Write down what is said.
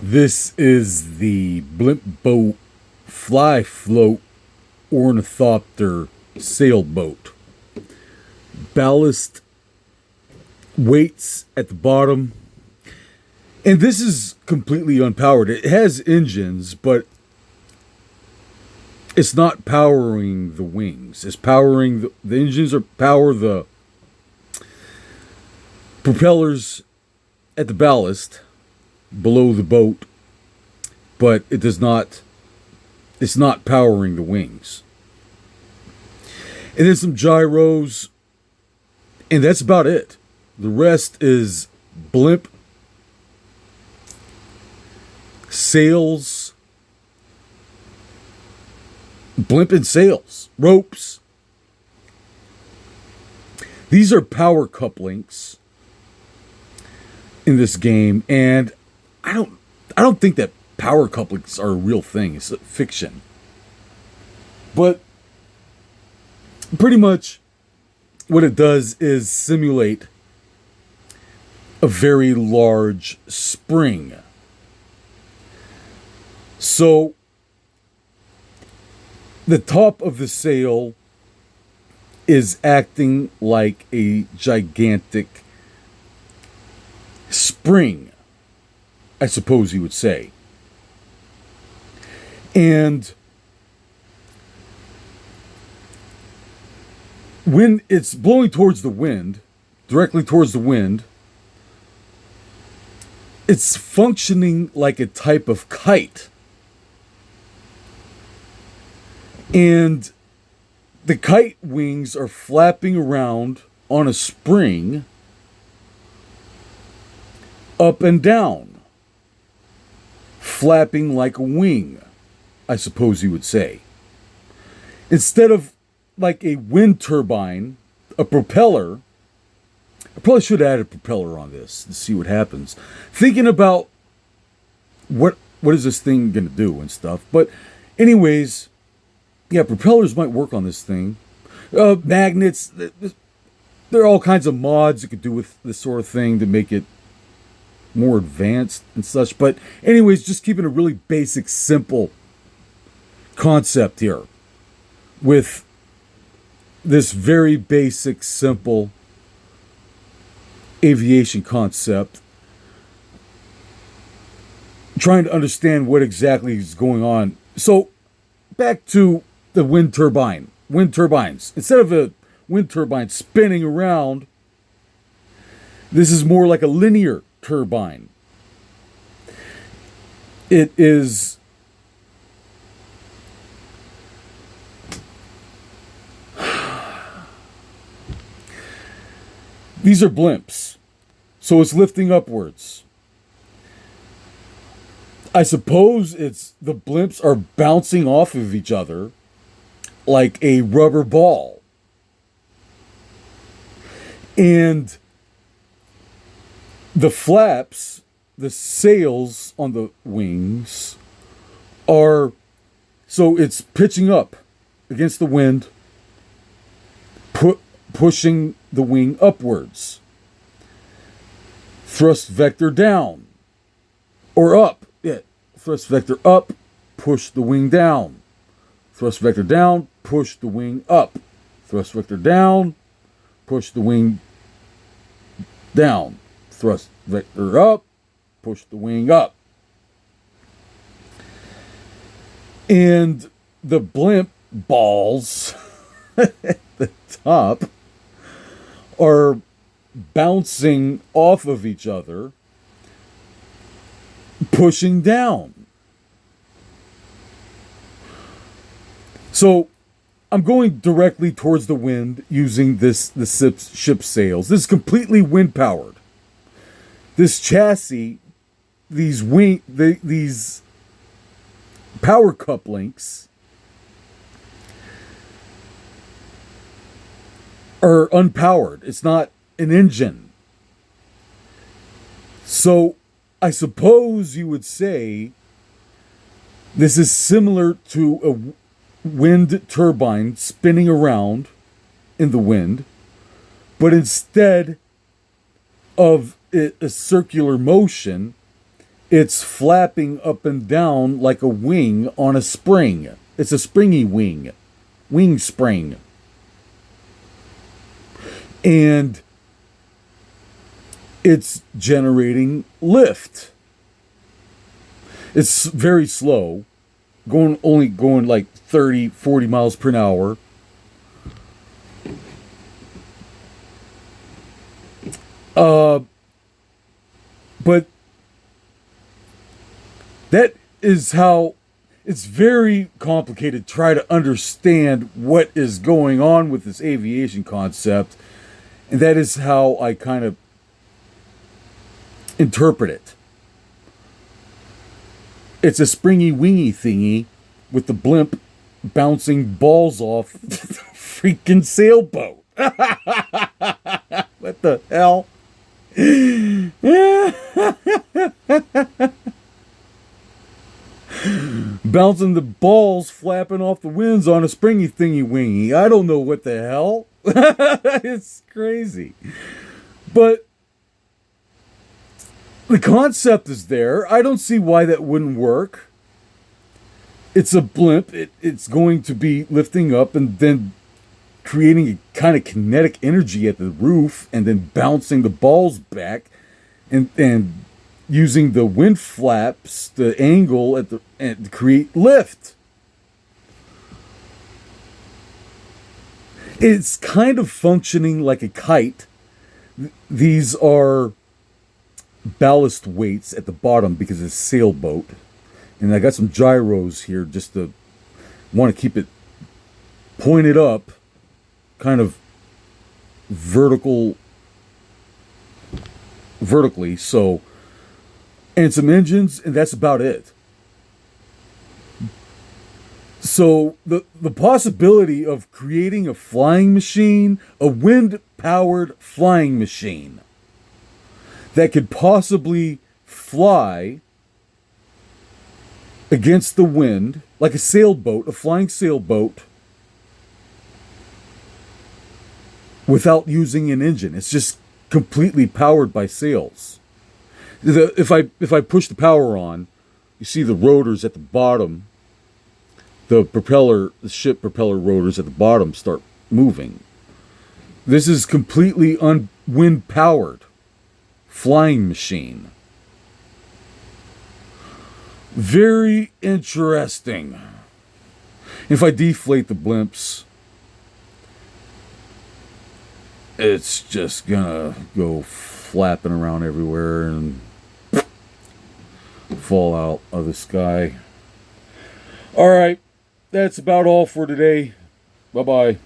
This is the Blimp Boat Fly Float Ornithopter Sailboat. Ballast weights at the bottom. And this is completely unpowered. It has engines, but it's not powering the wings. It's powering the engines or power the propellers at the ballast below the boat, but it's not powering the wings. And then some gyros, and that's about it. The rest is blimp sails, blimp and sails, ropes. These are power couplings in this game, and I don't think that power couplings are a real thing. It's a fiction. But pretty much what it does is simulate a very large spring. So the top of the sail is acting like a gigantic spring, I suppose you would say. And when it's blowing towards the wind, directly towards the wind, it's functioning like a type of kite. And the kite wings are flapping around on a spring up and down, flapping like a wing, I suppose you would say. Instead of like a wind turbine, a propeller. I probably should add a propeller on this to see what happens. Thinking about what is this thing going to do and stuff. But anyways, yeah, propellers might work on this thing. Magnets, there are all kinds of mods you could do with this sort of thing to make it more advanced and such. But anyways, just keeping a really basic, simple concept here with this very basic, simple aviation concept, trying to understand what exactly is going on. So back to the wind turbines. Instead of a wind turbine spinning around, this is more like a linear turbine. It is these are blimps, so it's lifting upwards. I suppose it's the blimps are bouncing off of each other like a rubber ball. And the flaps, the sails on the wings are, so it's pitching up against the wind, pushing the wing upwards. Thrust vector down or up. Yeah, thrust vector up, push the wing down. Thrust vector down, push the wing up. Thrust vector down, push the wing down. Thrust vector up, push the wing up. And the blimp balls at the top are bouncing off of each other, pushing down. So I'm going directly towards the wind using the ship sails. This is completely wind powered. This chassis, these power couplings are unpowered. It's not an engine. So I suppose you would say this is similar to a wind turbine spinning around in the wind, but instead of a circular motion, it's flapping up and down like a wing on a spring. It's a springy wing spring. And it's generating lift. It's very slow, only going like 30, 40 miles per hour. But that is how it's very complicated to try to understand what is going on with this aviation concept. And that is how I kind of interpret it. It's a springy wingy thingy with the blimp bouncing balls off the freaking sailboat. What the hell? Bouncing the balls flapping off the winds on a springy thingy wingy. I don't know what the hell. It's crazy. But the concept is there. I don't see why that wouldn't work. It's a blimp. It's going to be lifting up and then creating a kind of kinetic energy at the roof and then bouncing the balls back and using the wind flaps, the angle and to create lift. It's kind of functioning like a kite. These are ballast weights at the bottom because it's a sailboat. And I got some gyros here just to want to keep it pointed up, kind of vertically. So, and some engines, and that's about it. So the possibility of creating a flying machine, a wind-powered flying machine that could possibly fly against the wind, like a sailboat, a flying sailboat, without using an engine. It's just completely powered by sails. If I push the power on, you see the rotors at the bottom. The ship propeller rotors at the bottom start moving. This is completely wind powered flying machine. Very interesting. If I deflate the blimps, it's just gonna go flapping around everywhere and fall out of the sky. All right, that's about all for today. Bye-bye.